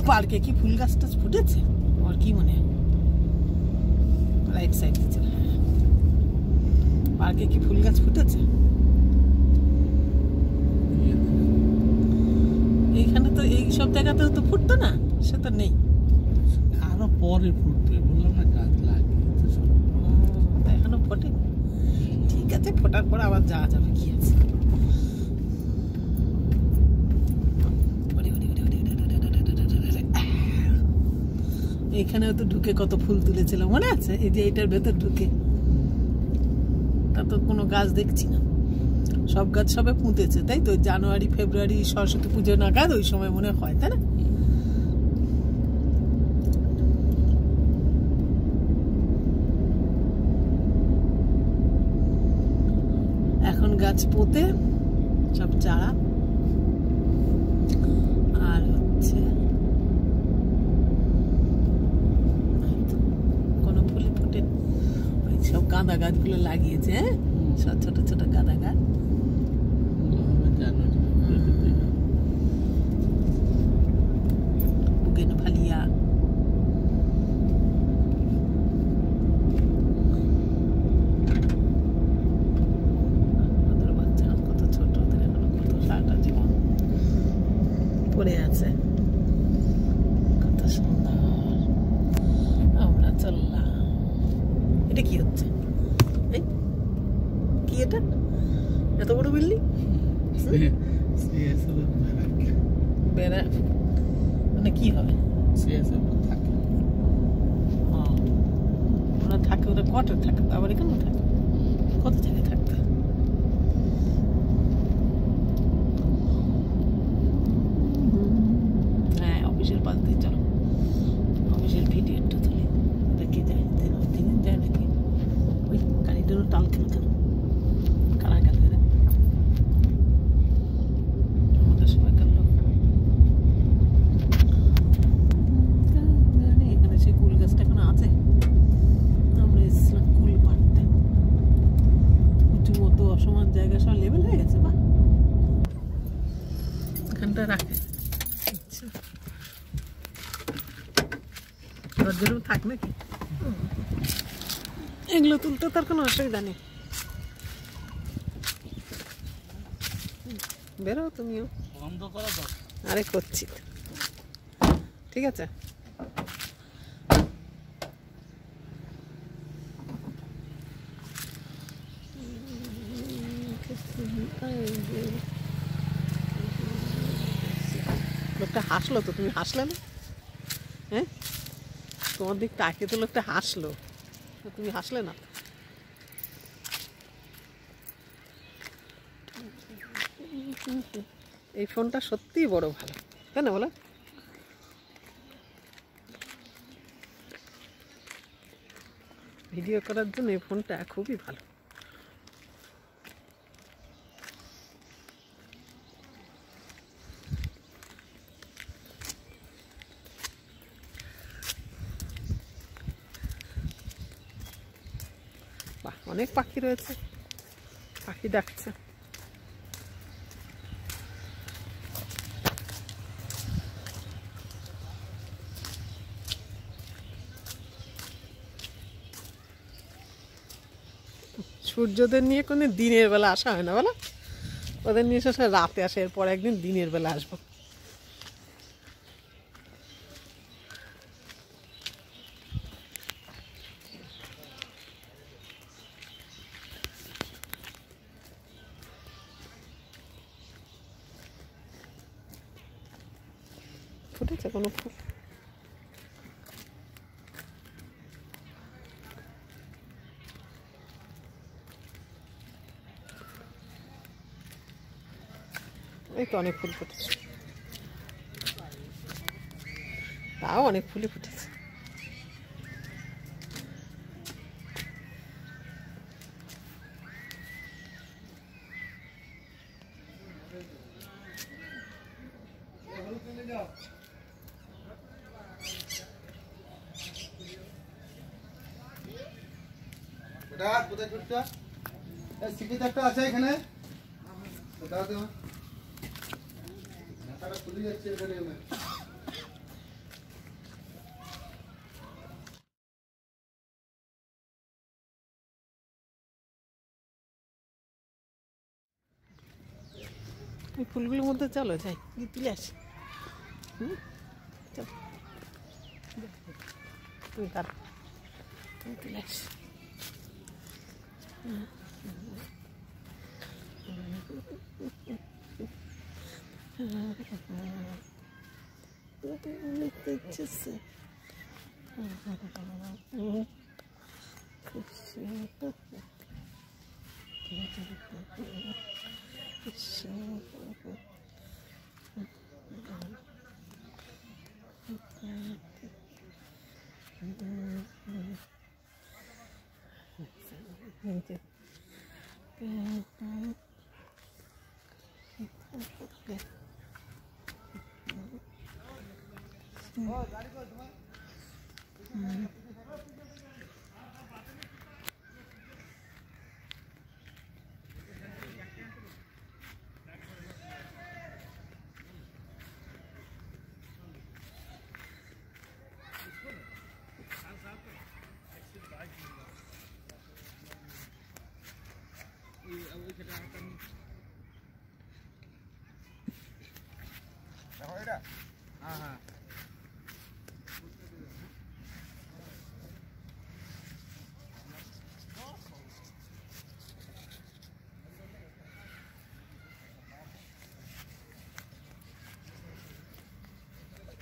পার্কে কি ফুল গাছ টাছ ফুটেছে? আর কি মনে হয় রাইট সাইড দিচ্ছে, পার্কে কি ফুল গাছ ফুটেছে? এইখানে তো এই সব জায়গাতেও তো ফুটতো না, সে তো নেই, আরো পরে ফুটবে বললাম না, গাছ লাগিয়েছে সব। এখনো ফোটে, ঠিক আছে ফোটার পর আবার যাওয়া যাবে, কি আছে। এইখানেও তো ঢুকে কত ফুল তুলেছিল মনে আছে? এই যে এইটার ভেতর ঢুকে, তা তো কোনো গাছ দেখছি না, সব গাছ সবে পুঁতেছে, তাই তো জানুয়ারি ফেব্রুয়ারি সরস্বতী পুজো নাগাদ ওই সময় মনে হয়, তাই না? এখন গাছ পোতে সব চারা, আর হচ্ছে কোনো ফুলে ফোটে, ওই সব গাঁদা গাছগুলো লাগিয়েছে, হ্যাঁ সব ছোট ছোট গাঁদা গাছ। বুগেনভ্যালিয়া, কত ছোট, ওদের এখনো কত সারাটা জীবন পড়ে আছে, কত সুন্দর। আমরা চললাম, এটা কি হচ্ছে? কি এটা এত বড় বিল্ডিং? বেড়া মানে কি হবে? ওরা থাকে, ওরা কটে থাকে, আবার এখানে থাকে, কত জায়গায় থাকতে। হ্যাঁ অফিসের পাশ দিয়ে চলো, অফিসের ভিডিও একটু তুলি, দেখে যায় দিনে যায় নাকি? ওই গাড়িটারও টাল খেল কেন, কারা গেল আমাদের সবাইকার লোক। এখানে সেই কুল গাছটা এখন আছে, আমরা এসেছিলাম কুল পাড়তে, উঁচু মতো অসমান জায়গা সব লেভেল হয়ে গেছে। বা এখানটা রাখে রোদ্দুরেও থাক নাকি, এগুলো তুলতে তার কোনো অসুবিধা নেই। বেরো তুমিও, বন্ধ করা দাও। আরে করছি, ঠিক আছে। লোকটা হাসলো তো, তুমি হাসলে না? হ্যাঁ তোমার দিক তাকে তো লোকটা হাসলো, তুমি হাসলে না? এই ফোনটা সত্যিই বড় ভালো, তাই না বলো? ভিডিও করার জন্য এই ফোনটা খুবই ভালো। বাহ, অনেক পাখি রয়েছে, পাখি ডাকছে। সূর্যদের নিয়ে কোনো দিনের বেলা আসা হয় না বলো, ওদের নিয়ে এসে রাতে আসে, এরপর একদিন দিনের বেলা আসবো। ফুটেছে কোনো ফুল? এই তো অনেক ফুল ফুটেছে, তাও অনেক ফুলই ফুটেছে। কোথায় ছুটটা সিটি একটা আছে এখানে, দাও দাও মাথাটা খুলে যাচ্ছে এখানে। ওই ফুলগুলোর মধ্যে চলো যাই, গিয়ে তুলে আসি। চলো তুমি কার, তুমি তুলে আসি। দেখতে ইচ্ছে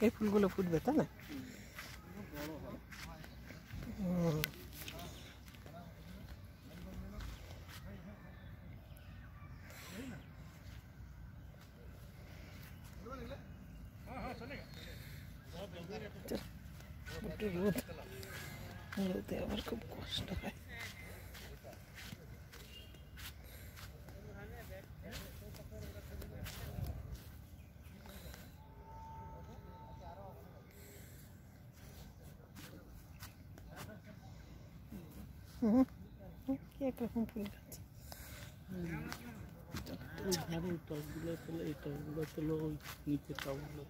এই ফুলগুলো ফুটবে, তাই না? রোদ, রোদে আবার খুব কষ্ট হয়। একরকম ফুল গাছ, ওই ধারে টবগুলো তোলো, এই টবগুলো তোলো, ওই নিচে টবগুলো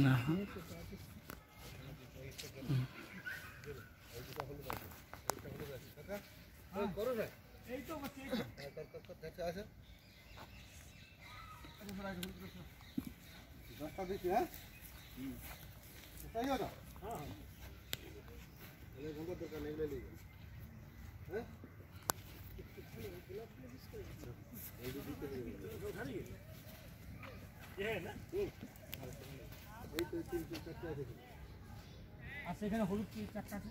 না আচ্ছা, এখানে হলুদ কি চারটা আছে?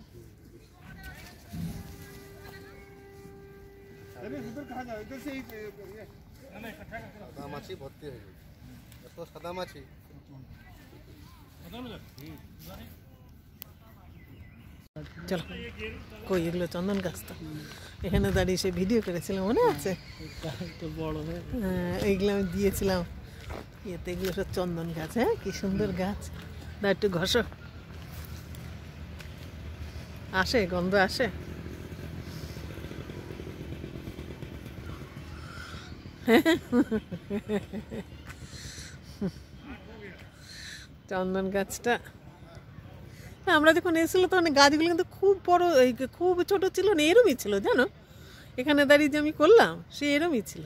সাদা মাছি ভর্তি হয়ে গেছে, এত সাদা মাছি। চলো, কই এগুলো চন্দন গাছ তো, এখানে দাঁড়িয়ে সে ভিডিও করেছিলাম, মনে আছে? বড় হয়ে এইগুলো আমি দিয়েছিলাম ইয়েতে, এগুলো সব চন্দন গাছ। হ্যাঁ, কি সুন্দর গাছ। না একটু ঘষো, আসে গন্ধ আসে। চন্দন গাছটা আমরা যখন এসেছিল তখন গাছগুলো কিন্তু খুব বড়, খুব ছোট ছিল না, এরমই ছিল জানো। এখানে দাঁড়িয়ে যে আমি করলাম সে এরমই ছিল।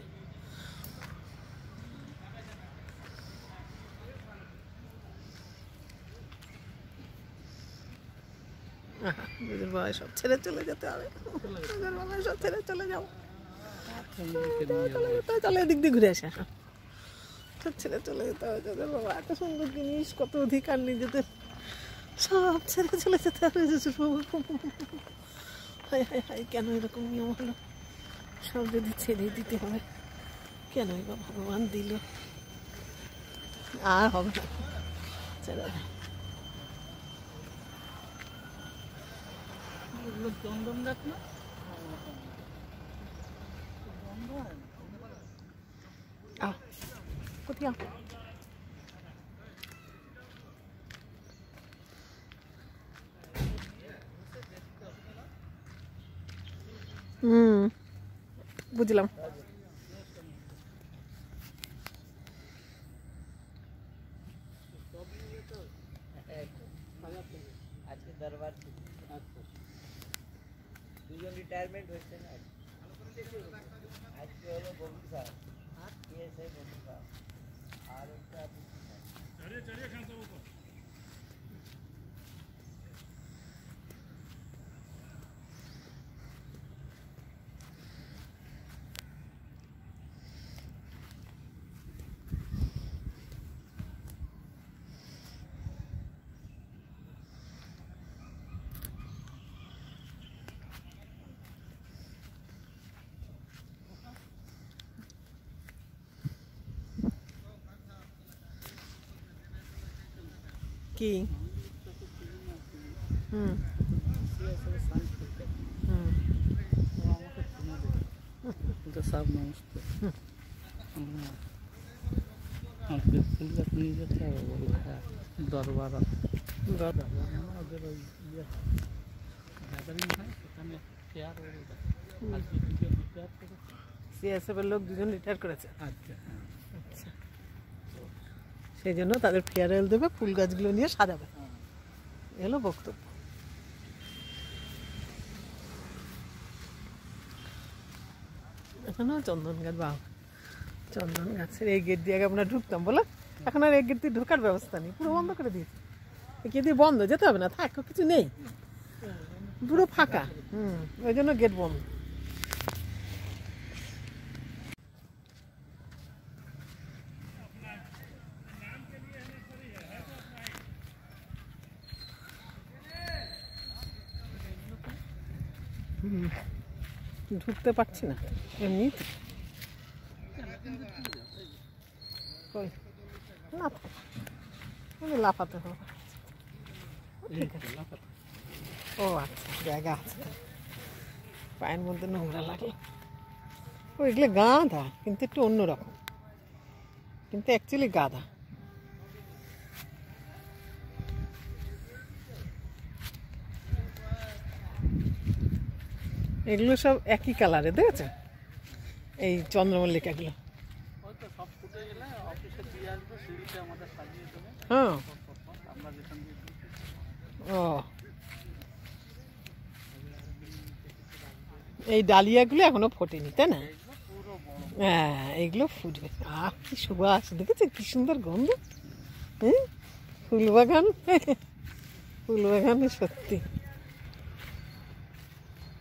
দুজন বাবা সব ছেড়ে চলে যেতে হবে, দুজন বাবা সব ছেড়ে চলে যাও, চলে এদিক দিয়ে ঘুরে আসে। সব ছেড়ে চলে যেতে হবে তোদের বাবা, এত সুন্দর জিনিস, কত অধিকার নিজেদের, সব ছেড়ে চলে যেতে হবে। হাই হাই হাই, কেন এরকম নিয়ম হলো? সব যদি ছেড়ে দিতে হবে, কেনই বা ভগবান দিল? আর হবে না, ছেড়ে দেয়। চন্দন গাছ না, কোথায় বুঝলাম। দরবার আচ্ছা দুজন রিটায়ারমেন্ট হয়েছে না আজকে হলো বন্ধু সাহেব পিএসআই বন্ধু সাহেব আর একটা কি হুম সিএসএ সায়েন্স করতে হুম ও আমাকে চিনে দেয় এটা সব মানুষ তো আমাকে ফুলগাছ নিয়ে যেতে হবে বলে হ্যাঁ দরবার আছে ওদের ওই ইয়ে গ্যাদারিং হয় সেখানে ফেয়ার হয়ে যায় আজকে ফেয়ার করে সিএসএফ এর লোক দুজন রিটায়ার করেছে আচ্ছা হ্যাঁ আচ্ছা সেই জন্য তাদের ফেয়ারওয়েল দেবে, ফুল গাছগুলো নিয়ে সাজাবে, এলো বক্তব্য। এখানেও চন্দন গাছ, বাহ চন্দন গাছের এই গেট দিয়ে আগে আমরা ঢুকতাম বলে, এখন আর এই গেট দিয়ে ঢোকার ব্যবস্থা নেই, পুরো বন্ধ করে দিয়েছে। গেট দিয়ে বন্ধ, যেতে হবে না, থাক কিছু নেই, পুরো ফাঁকা। ওই জন্য গেট বন্ধ। ঢুকতে পারছি না এমনি লাফাতে হবে। ও আচ্ছা, জায়গা আছে, পায়ের মধ্যে নোংরা লাগে। ও এগুলো গাঁদা, কিন্তু একটু অন্যরকম, কিন্তু অ্যাকচুয়ালি গাঁদা। এগুলো সব একই কালারে, দেখেছেন এই চন্দ্রমল্লিকাগুলো? হয়তো সব ফুটে গেলে অফিসে দিয়ে আসবে, সিঁড়িতে আমাদের সাজিয়ে দেবে। হ্যাঁ, আমরা যেখান দিয়ে ও এই ডালিয়াগুলো এখনো ফোটেনি, তাই না? হ্যাঁ, এইগুলো ফুটবে। আহ, কি সুবাস, দেখেছেন কি সুন্দর গন্ধ। হ্যাঁ, ফুলবাগান, ফুলবাগানে সত্যি।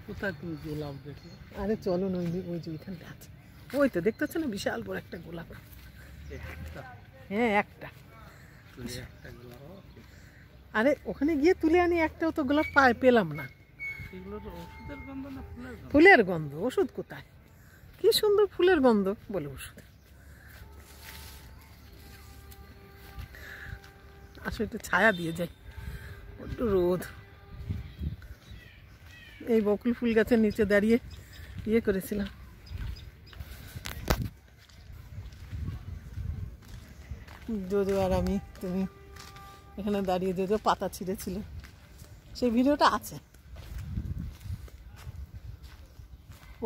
কোথায় তুমি গোলাপ দেখলে? আরে চলো না, ওই যে ওইখানটা আছে, ওই তো দেখতে পাচ্ছ না, বিশাল বড় একটা গোলাপ। হ্যাঁ, একটা। একটা গোলাপ, আরে ওখানে গিয়ে তুলে আনি, একটাও তো গোলাপ পেলাম না। এগুলো তো ওষুধের গন্ধ না ফুলের গন্ধ? ফুলের গন্ধ। ওষুধ কোথায়? কি সুন্দর ফুলের গন্ধ বলে ওষুধ। আসলে একটু ছায়া দিয়ে যায়, একটু রোদ। এই বকুল ফুল গাছের নিচে দাঁড়িয়ে ইয়ে করেছিলাম। জোজো আর আমি, তুমি এখানে দাঁড়িয়ে জোজো পাতা ছিঁড়েছিল, সেই ভিডিওটা আছে।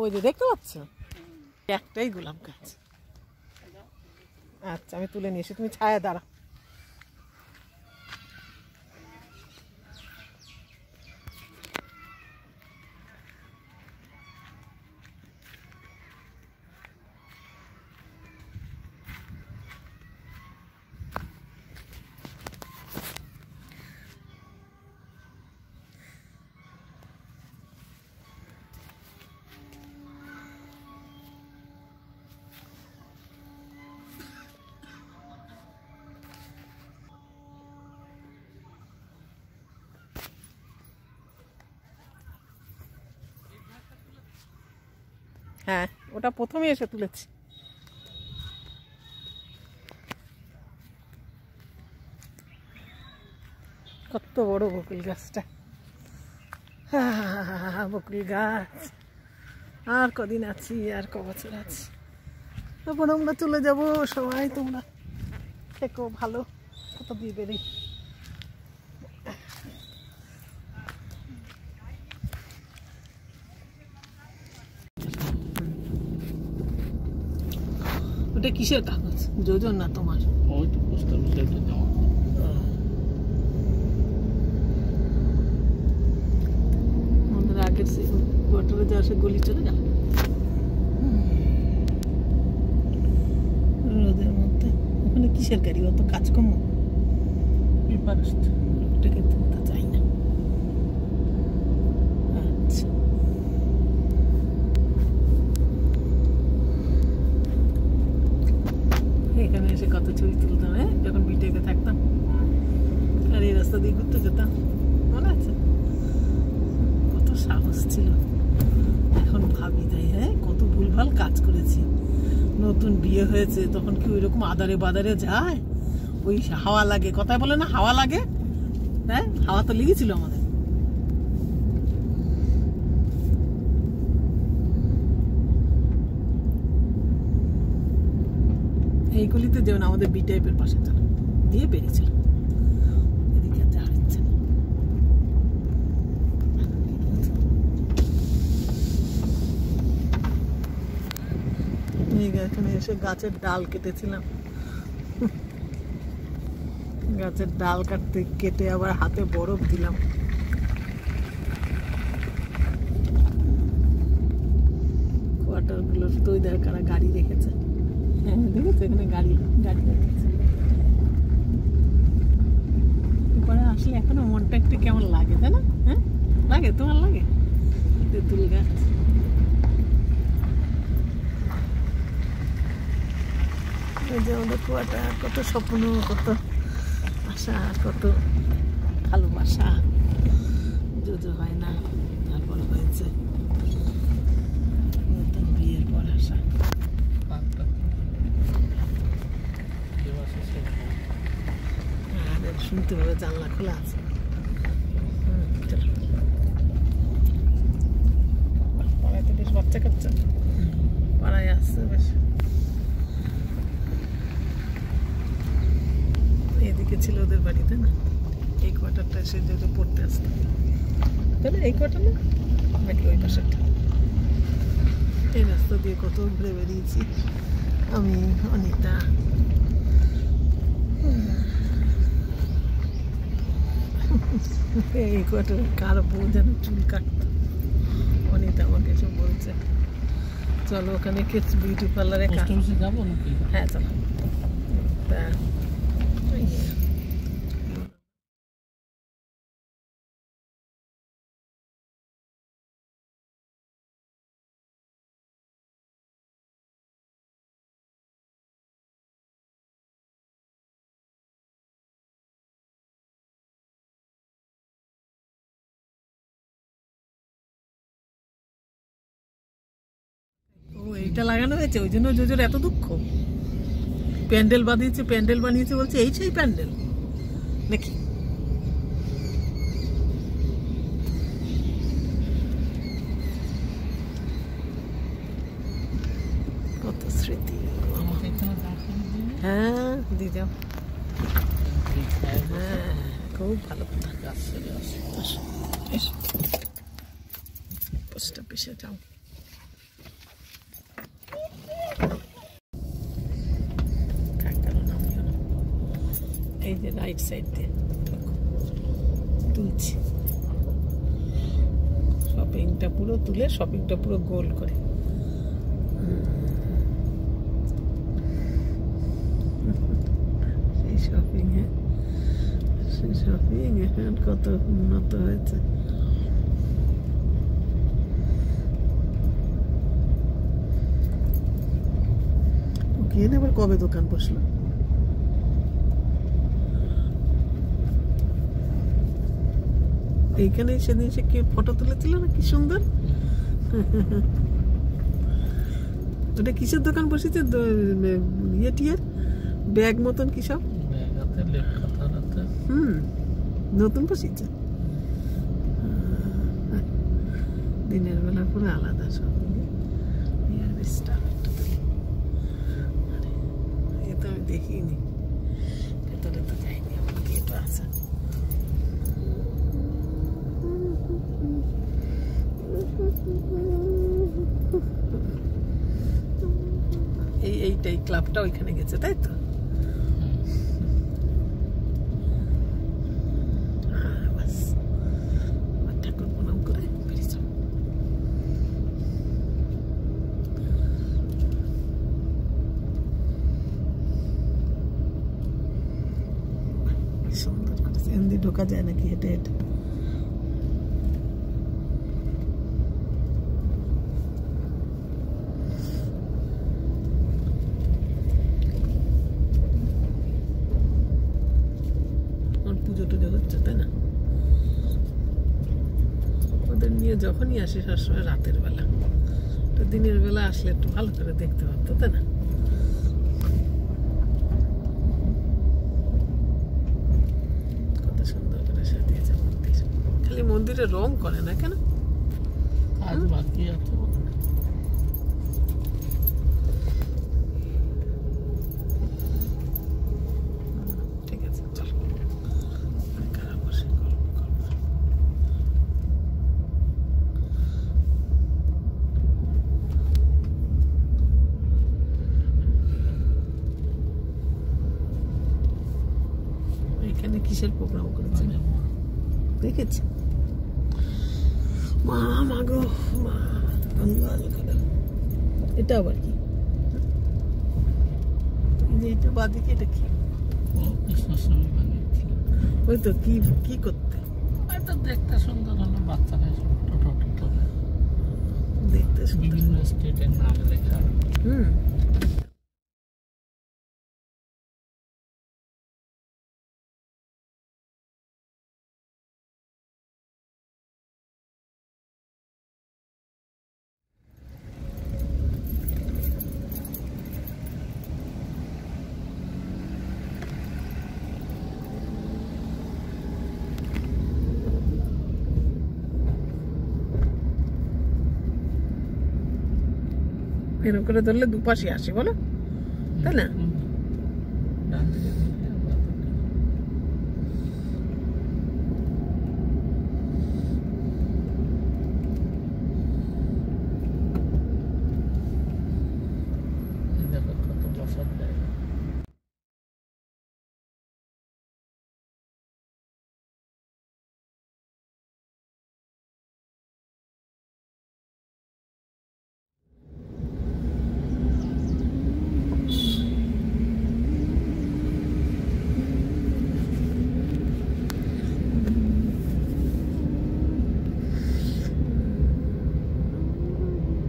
ওই যে দেখতে পাচ্ছ, একটাই গোলাপ গাছ। আচ্ছা, আমি তুলে নিয়ে এসে, তুমি ছায়া দাঁড়া। হ্যাঁ, ওটা প্রথমে এসে তুলেছি। কত বড় বকুল গাছটা, বকুল গাছ। আর কদিন আছি, আর ক বছর আছি, তারপর আমরা চলে যাব। সবাই তোমরা থেকো ভালো, কত দিয়ে বেরি। ওটা কিসের কাগজ? যোজন না তোমার? ওই তো পোস্ট অফিসে একটা জমা। কোয়ার্টারে যাওয়া সে গলি চলে গেল রোদের মধ্যে। ওখানে কিসের গাড়ি, অত কাজকর্ম? পেপারিস্ট লোকটাকে তুলতে চাই না। আচ্ছা এখানে এসে কত ছবি তুলতাম যখন বিটেকে থাকতাম, আর এই রাস্তা দিয়ে ঘুরতে যেতাম, মনে আছে? কত সাহস ছিল। এখন ভাবি তাই কত ভুলভাল কাজ করেছি। নতুন বিয়ে হয়েছে তখন কি ওইরকম আদারে বাদারে যায়? ওই হাওয়া লাগে, কথায় বলে না হাওয়া লাগে, হাওয়া তো লেগেছিল আমাদের। এই গলিতে যেমন আমাদের বি টাইপের পাশে চলে দিয়ে বেরিয়েছিল, এদিকে যাওয়ার ইচ্ছে নেই। এখানে এসে গাছের ডাল কেটেছিলাম, গাছের ডাল কেটে আবার হাতে বরফ দিলাম। কোয়ার্টার গুলোর তো কারা গাড়ি রেখেছে, দেখেছো এখানে গাড়ি রেখেছে। পরে আসলে এখনো মনটা একটু কেমন লাগে, তাই না? লাগে, তোমার লাগে? তেঁতুল গাছ, এই যে আমাদের কোয়ার্টার, কত স্বপ্ন, কত আশা, কত ভালোবাসা, যদিও হয় না, তারপর হয়েছে নতুন বিয়ের পর আশা। শুনতে পাবে জানলা খোলা আছে। পাড়ায় তো বেশ বাচ্চা কাচ্চা পাড়ায় আসছে বেশ। এদিকে ছিল ওদের বাড়িতে না, এই কোয়ার্টারটা এসে যদি পড়তে আসতো, তাহলে এই কোয়ার্টার না নাকি ওই পাশেরটা। এই রাস্তা দিয়ে কত ঘুরে বেরিয়েছি আমি, অনিতা। এই কোয়ার্টারে কার বউ যেন চুল কাটতো, অনিতা আমাকে এসে বলছে চলো ওখানে বিউটি পার্লারে যাবো নাকি? হ্যাঁ চলো। তা এইটা লাগানো হয়েছে, ওই জন্য জোজোর এত দুঃখ। প্যান্ডেল বানিয়েছে বলছে এই সেই প্যান্ডেল নাকি? কত স্মৃতি। হ্যাঁ দিয়ে যাও, হ্যাঁ খুব ভালো কথা। পোস্ট অফিসে যাও। এই যে রাইট সাইড দিয়ে তুলছি, শপিংটা পুরো তুলে শপিংটা পুরো গোল করে। সেই শপিং এখন কত উন্নত হয়েছে। ওকে আবার কবে দোকান বসলো? এইখানে সেদিন সে কে ফটো তুলেছিল না, কি সুন্দর। ওটা কিসের দোকান বসেছে? ইয়ে টিয়ার ব্যাগ মতন কি সব নতুন বসেছে। দিনের বেলা পুরো আলাদা সব। এ তো আমি দেখিনি, ভেতরে তো যাইনি, আমার গেট আছে। এইটাই ক্লাবটা ওইখানে গেছে, তাই তো? ঠাকুর প্রণাম করে বেরিয়েছ। এখান দিয়ে ঢোকা যায় নাকি হেঁটে হেঁটে? পুজো টুজো হচ্ছে তাই না? ওদের নিয়ে যখনই আসি সবসময় রাতের বেলা, তো দিনের বেলা আসলে একটু ভালো করে দেখতে পারতো তাই না? কত সুন্দর করে সাজিয়েছে মন্দির। খালি মন্দিরে রং করে না কেন? কাজ বাকি আছে। ঠিক আছে, চল কারা বসে গল্প করবো। এখানে কিসের প্রোগ্রাম করেছে দেখেছি? মা মাগো মা গঙ্গাল করে। এটা আবার কি? এইটা বাদিকে এটা কি? ও কৃষ্ণাষ্টমী বানিয়েছিল। ওই তো কি কি করতে? এটা দেখতে সুন্দর হলো, বাচ্চারা টোটো টোটো দেখতে সুন্দর। বিভিন্ন স্টেটের নাম লেখা। হুম, এরকম করে ধরলে দুপাশে আসে বলো, তাই না? ডান দিকে ঘুরলে বাঁ দিকে। এই দেখো কত বসার জায়গা।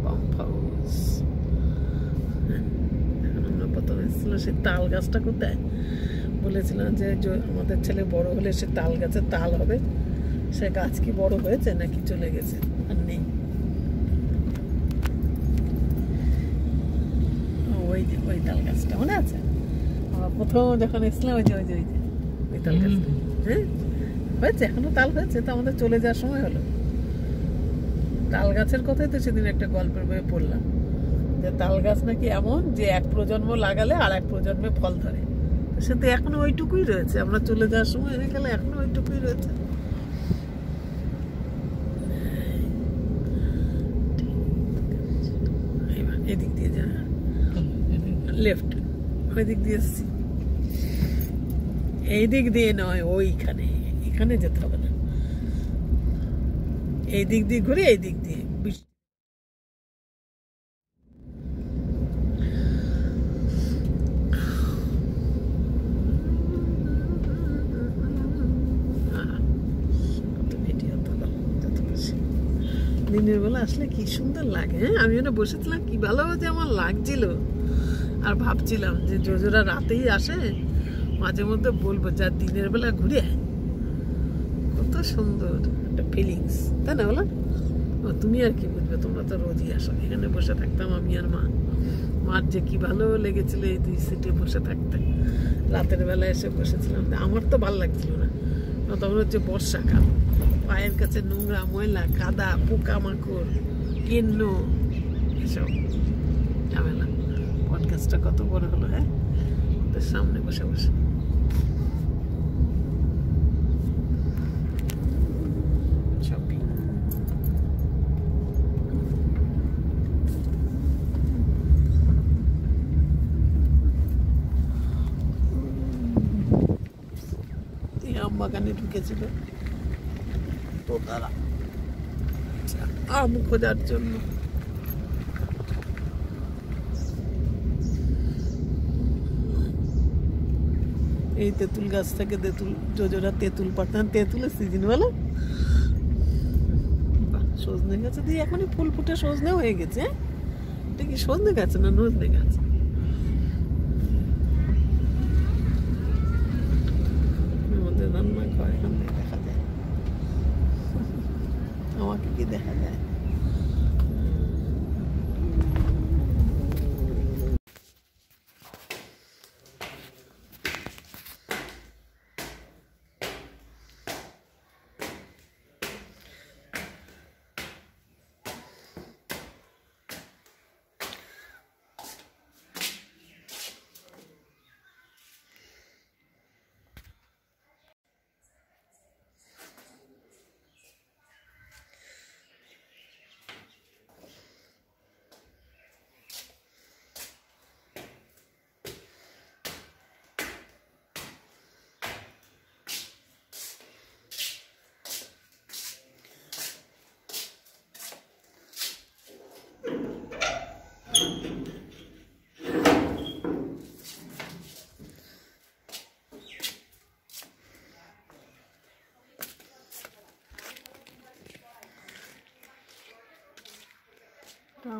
Pump house. এখন আমরা প্রথমে ছিল সে তাল গাছটা কোথায় বলেছিলাম যে আমাদের ছেলে বড় হলে সে তাল গাছে তাল হবে, সে গাছ কি বড় হয়েছে নাকি চলে গেছে আর নেই? ওই যে ওই তাল গাছটা মনে আছে? আমরা প্রথম যখন এসেছিলাম ওই যে ওই যে ওই যে ওই তাল গাছটা। হ্যাঁ হয়েছে, এখনো তাল হয়েছে, তো আমাদের চলে যাওয়ার সময় হলো। তাল গাছের কথাই তো সেদিন একটা গল্পের বইয়ে পড়লাম, যে তাল গাছ নাকি এমন যে এক প্রজন্ম লাগালে আর এক প্রজন্মে ফল ধরে। তো সে তো এখনো ওইটুকুই রয়েছে, আমরা চলে যাওয়ার সময় এনে গেলে এখনো ওইটুকুই রয়েছে। এদিক দিয়ে যা, লেফট, ওই দিক দিয়ে এসছি। এই দিক দিয়ে নয়, ওইখানে, এখানে যেতে হবে না, এই দিক দিয়ে ঘুরে এই দিক দিয়ে। দিনের বেলা আসলে কি সুন্দর লাগে। হ্যাঁ, আমি ওখানে বসেছিলাম, কি ভালো যে আমার লাগছিল। আর ভাবছিলাম যে জোজোরা রাতেই আসে, মাঝে মধ্যে বলবো যা দিনের বেলা ঘুরে কত সুন্দর একটা ফিলিংস, তাই না বলো? তুমি আর কি বুঝবে, তোমরা তো রোজই আসো। এখানে বসে থাকতাম আমি আর মা, মার যে কি ভালো লেগেছিল এই দুই সিটে বসে থাকতে। রাতের বেলা এসে বসেছিলাম, আমার তো ভালো লাগছিল না, তখন হচ্ছে বর্ষাকাল, পায়ের কাছে নোংরা ময়লা কাদা পোকামাকড় কেন্ন এসব ঝামেলা। পডকাস্টটা কত বড় হলো, হ্যাঁ, ওদের সামনে বসে বসে। শপিং, আম বাগানে ঢুকেছিল তো তারা আম খোঁজার জন্য। এই তেঁতুল গাছ থেকে তেঁতুল যোজরা তেঁতুল পাতাম, তেঁতুলের সিজন বলো। সজনে গাছে দিয়ে এখনই ফুল ফুটে সজনে হয়ে গেছে। এটা কি সজনে গাছ না নজনে গাছ? আমাদের রান্না ঘর এখান থেকে দেখা যায়। আমাকে কি দেখা যায়?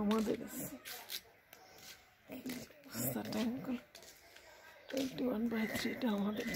আমাদের 21/3 আমাদের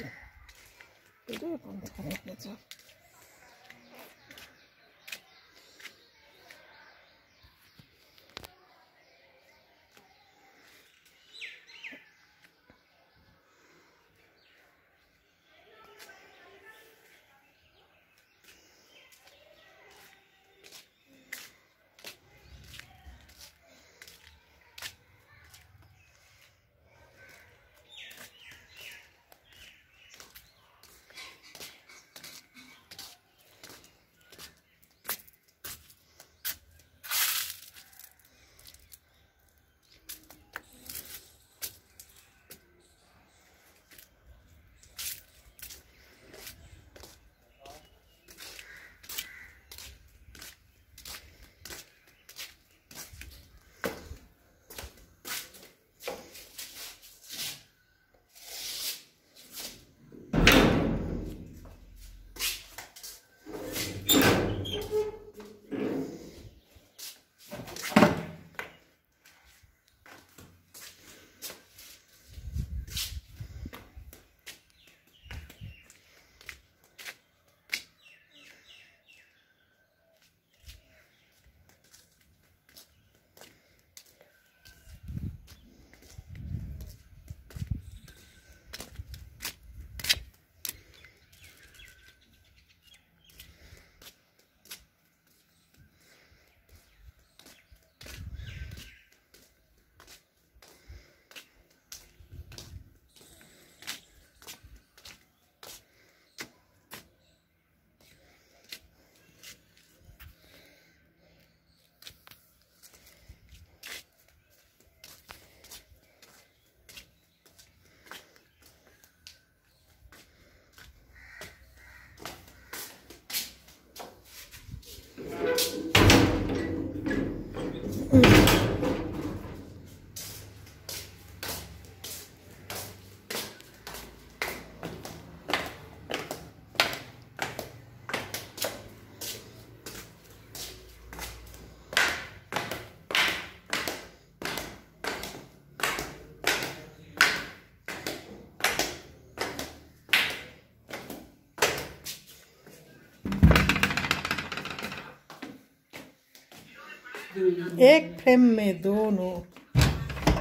एक फ्रेम में दोनों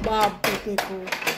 बाप बेटे को